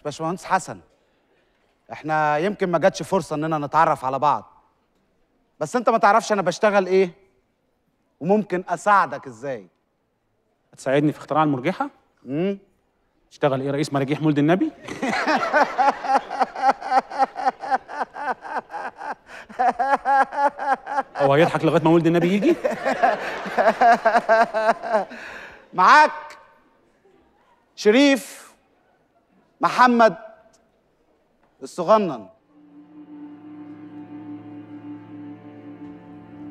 باشمهندس حسن، احنا يمكن ما جاتش فرصه اننا نتعرف على بعض، بس انت ما تعرفش انا بشتغل ايه وممكن اساعدك ازاي. هتساعدني في اختراع المرجحه؟ اشتغل ايه، رئيس مراجيح مولد النبي؟ هو هيضحك لغايه ما مولد النبي يجي؟ معاك شريف محمد الصغنن،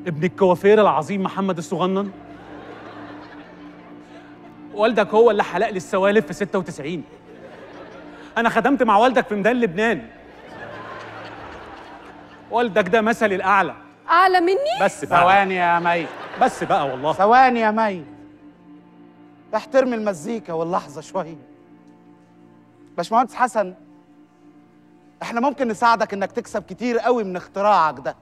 ابن الكوافير العظيم محمد الصغنن. والدك هو اللي حلق لي السوالف في 96. انا خدمت مع والدك في ميدان لبنان. والدك ده مثلي الاعلى. اعلى مني؟ بس بقى ثواني يا مي، بس بقى والله ثواني يا مي، احترمي المزيكا واللحظه شويه. باشمهندس حسن، احنا ممكن نساعدك انك تكسب كتير قوي من اختراعك ده.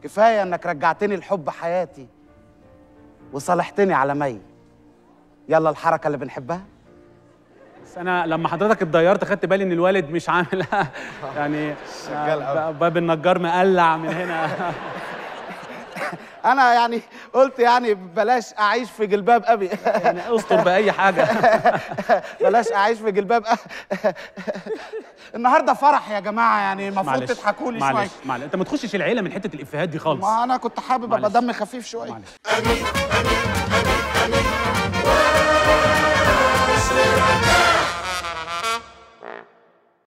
كفايه انك رجعتني لحب حياتي وصالحتني على مي. يلا الحركه اللي بنحبها. بس انا لما حضرتك اتضيرت خدت بالي ان الوالد مش عامل يعني باب النجار مقلع من هنا. انا يعني قلت يعني بلاش اعيش في جلباب ابي. يعني استر باي حاجه. بلاش اعيش في جلباب النهارده فرح يا جماعه، يعني المفروض تضحكوا لي شويه. معلش انت ما تخشش العيله من حته الافيهات دي خالص. ما انا كنت حابب ابقى دمي خفيف شويه. أمين أمين أمين أمين